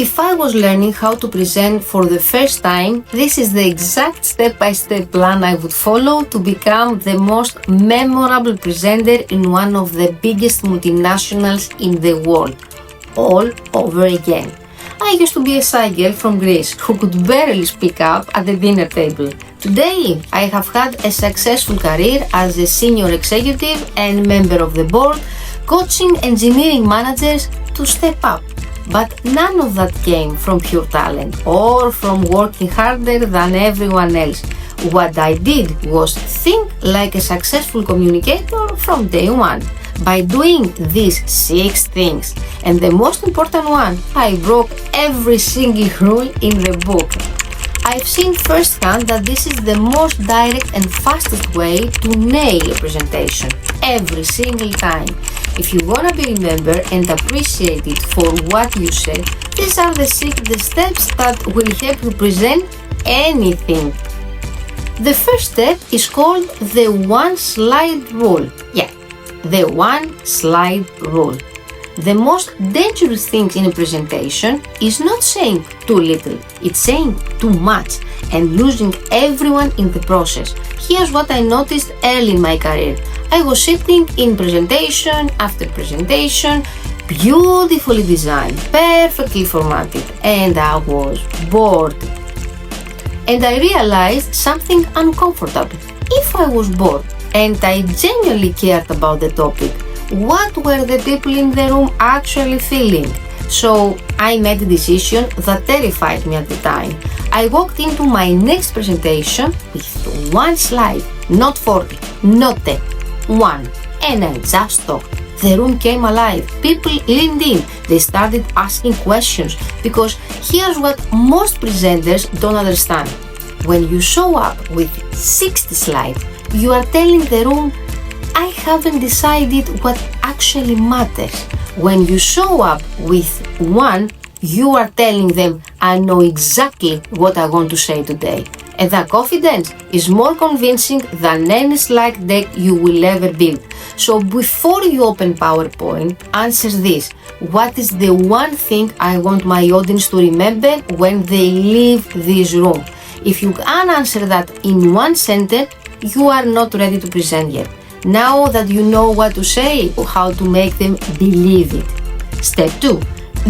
If I was learning how to present for the first time, this is the exact step-by-step plan I would follow to become the most memorable presenter in one of the biggest multinationals in the world, all over again. I used to be a shy girl from Greece who could barely speak up at the dinner table. Today, I have had a successful career as a senior executive and member of the board, coaching engineering managers to step up. But none of that came from pure talent or from working harder than everyone else. What I did was think like a successful communicator from day one. By doing these 6 things, and the most important one, I broke every single rule in the book. I've seen firsthand that this is the most direct and fastest way to nail a presentation, every single time. If you wanna be remembered and appreciated for what you said, these are the steps that will help you present anything. The first step is called the one slide rule. The one slide rule. The most dangerous thing in a presentation is not saying too little, it's saying too much and losing everyone in the process. Here's what I noticed early in my career. I was sitting in presentation after presentation, beautifully designed, perfectly formatted, and I was bored. And I realized something uncomfortable. If I was bored and I genuinely cared about the topic, what were the people in the room actually feeling? So I made a decision that terrified me at the time. I walked into my next presentation with one slide, not 40, not 10, one, and I just talked. The room came alive. People leaned in. They started asking questions because here's what most presenters don't understand. When you show up with 60 slides, you are telling the room, I haven't decided what actually matters. When you show up with one, you are telling them, I know exactly what I want to say today. And that confidence is more convincing than any slide deck you will ever build. So before you open PowerPoint, answer this. What is the one thing I want my audience to remember when they leave this room? If you can't answer that in one sentence, you are not ready to present yet. Now that you know what to say, how to make them believe it. Step 2.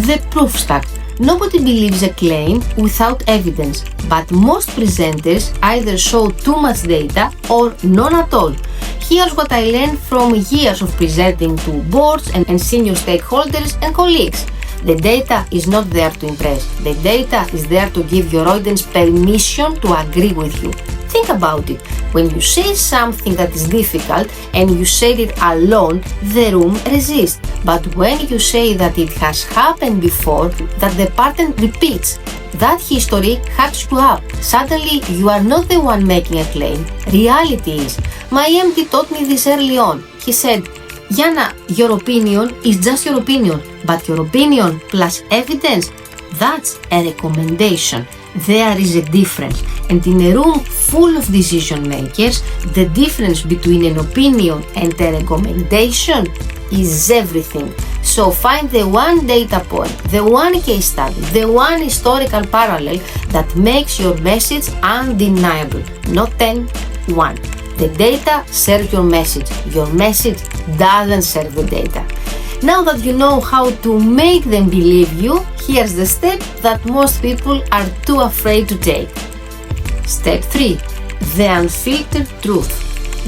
The proof stack. Nobody believes a claim without evidence, but most presenters either show too much data or none at all. Here's what I learned from years of presenting to boards and senior stakeholders and colleagues. The data is not there to impress. The data is there to give your audience permission to agree with you. Think about it. When you say something that is difficult and you say it alone, the room resists. But when you say that it has happened before, that the pattern repeats, that history hacks you up. Suddenly, you are not the one making a claim. Reality is. My MD taught me this early on. He said, Yanna, your opinion is just your opinion, but your opinion plus evidence, that's a recommendation. There is a difference, and in a room full of decision makers, the difference between an opinion and a recommendation is everything. So find the one data point, the one case study, the one historical parallel that makes your message undeniable. Not 10, 1. The data serves your message doesn't serve the data. Now that you know how to make them believe you, here's the step that most people are too afraid to take. Step 3. The unfiltered truth.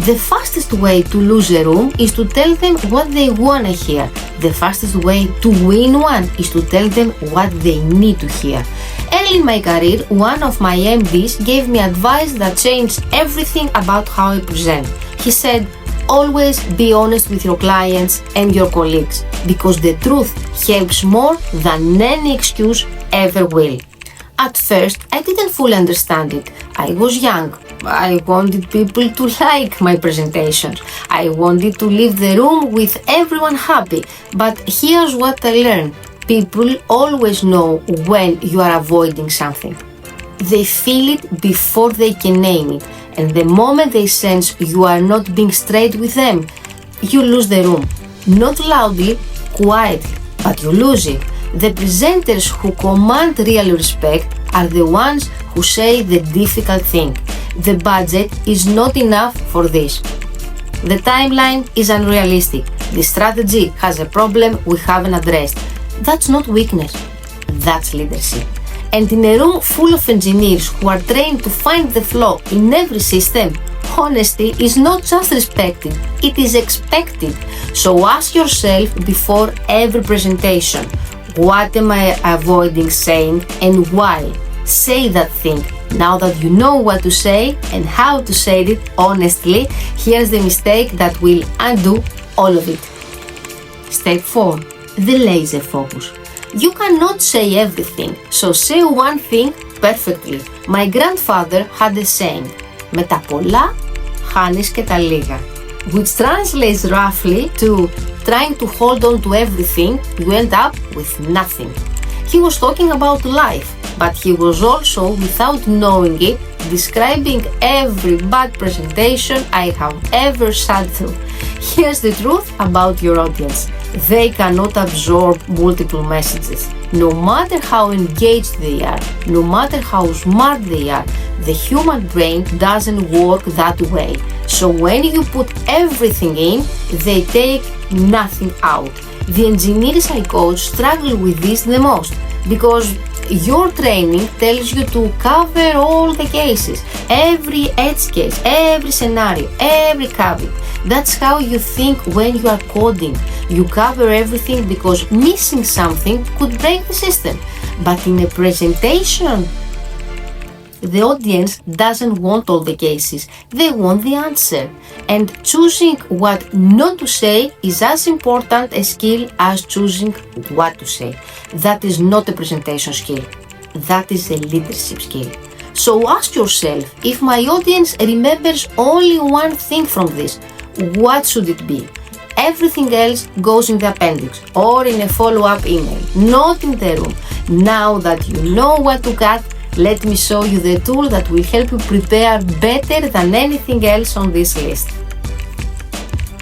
The fastest way to lose a room is to tell them what they want to hear. The fastest way to win one is to tell them what they need to hear. Early in my career, one of my MDs gave me advice that changed everything about how I present. He said, always be honest with your clients and your colleagues, because the truth helps more than any excuse ever will. At first, I didn't fully understand it. I was young. I wanted people to like my presentations. I wanted to leave the room with everyone happy. But here's what I learned. People always know when you are avoiding something. They feel it before they can name it. And the moment they sense you are not being straight with them, you lose the room. Not loudly, quietly, but you lose it. The presenters who command real respect are the ones who say the difficult thing. The budget is not enough for this. The timeline is unrealistic. The strategy has a problem we haven't addressed. That's not weakness. That's leadership. And in a room full of engineers who are trained to find the flaw in every system, honesty is not just respected, it is expected. So ask yourself before every presentation, what am I avoiding saying and why? Say that thing. Now that you know what to say and how to say it honestly, here's the mistake that will undo all of it. Step 4. The laser focus. You cannot say everything, so say one thing perfectly. My grandfather had a saying, με τα πολλά χάνεις και τα λίγα, which translates roughly to trying to hold on to everything, you end up with nothing. He was talking about life, but he was also, without knowing it, describing every bad presentation I have ever sat through. Here's the truth about your audience. They cannot absorb multiple messages. No matter how engaged they are, no matter how smart they are, the human brain doesn't work that way. So when you put everything in, they take nothing out. The engineers I coach struggle with this the most because your training tells you to cover all the cases, every edge case, every scenario, every caveat. That's how you think when you are coding. You cover everything because missing something could break the system. But in a presentation, the audience doesn't want all the cases, they want the answer. And choosing what not to say is as important a skill as choosing what to say. That is not a presentation skill, that is a leadership skill. So ask yourself, if my audience remembers only one thing from this, what should it be? Everything else goes in the appendix or in a follow-up email, not in the room. Now that you know what to cut, let me show you the tool that will help you prepare better than anything else on this list.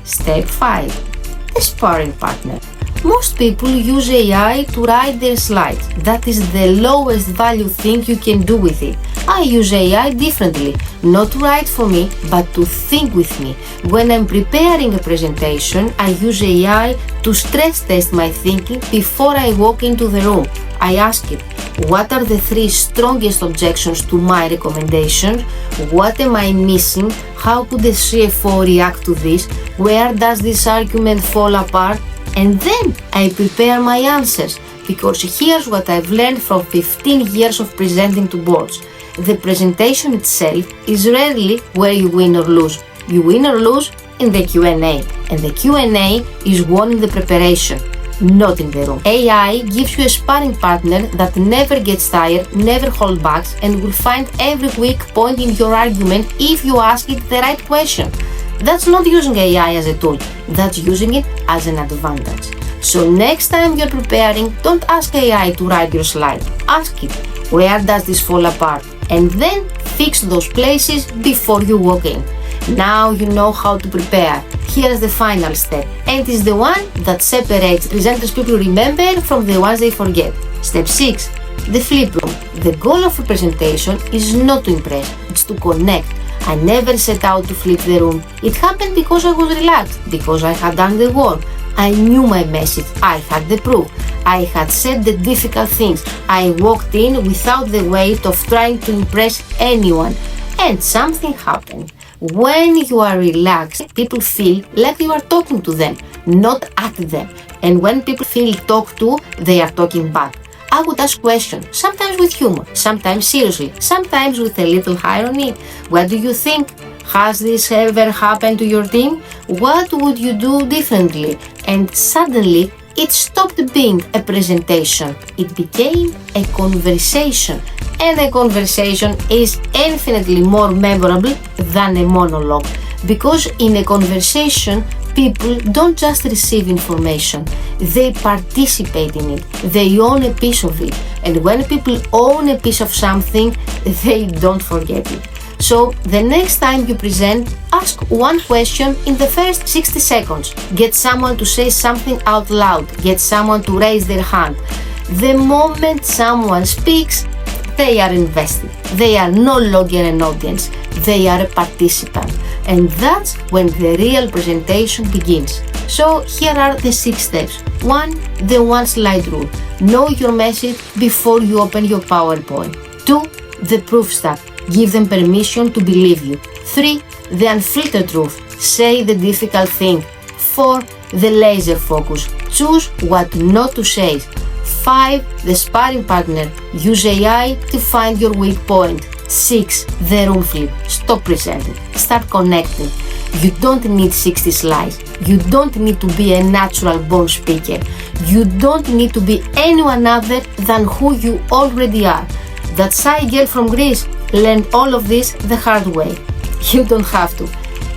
Step 5. The sparring partner. Most people use AI to write their slides. That is the lowest value thing you can do with it. I use AI differently, not to write for me, but to think with me. When I'm preparing a presentation, I use AI to stress test my thinking before I walk into the room. I ask it, what are the 3 strongest objections to my recommendations? What am I missing? How could the CFO react to this? Where does this argument fall apart? And then I prepare my answers, because here's what I've learned from 15 years of presenting to boards. The presentation itself is rarely where you win or lose. You win or lose in the Q&A, and the Q&A is won in the preparation, not in the room. AI gives you a sparring partner that never gets tired, never holds back, and will find every weak point in your argument if you ask it the right question. That's not using AI as a tool, that's using it as an advantage. So next time you're preparing, don't ask AI to write your slide. Ask it, where does this fall apart? And then fix those places before you walk in. Now you know how to prepare. Here's the final step, and it's the one that separates presenters people remember from the ones they forget. Step 6. The flip room. The goal of a presentation is not to impress, it's to connect. I never set out to flip the room. It happened because I was relaxed, because I had done the work. I knew my message, I had the proof. I had said the difficult things. I walked in without the weight of trying to impress anyone. And something happened. When you are relaxed, people feel like you are talking to them, not at them. And when people feel talked to, they are talking back. I would ask questions, sometimes with humor, sometimes seriously, sometimes with a little irony. What do you think? Has this ever happened to your team? What would you do differently? And suddenly, it stopped being a presentation. It became a conversation. And a conversation is infinitely more memorable than a monologue. Because in a conversation, people don't just receive information, they participate in it, they own a piece of it. And when people own a piece of something, they don't forget it. So the next time you present, ask one question in the first 60 seconds. Get someone to say something out loud, get someone to raise their hand. The moment someone speaks, they are invested. They are no longer an audience. They are a participant. And that's when the real presentation begins. So here are the 6 steps. 1. The one slide rule. Know your message before you open your PowerPoint. 2. The proof stuff. Give them permission to believe you. 3. The unfiltered truth. Say the difficult thing. 4. The laser focus. Choose what not to say. 5. The sparring partner. Use AI to find your weak point. 6. The room flip. Stop presenting. Start connecting. You don't need 60 slides. You don't need to be a natural born speaker. You don't need to be anyone other than who you already are. That shy girl from Greece learned all of this the hard way. You don't have to.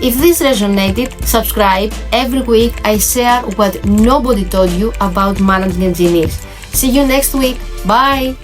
If this resonated, subscribe. Every week I share what nobody told you about managing engineers. See you next week. Bye!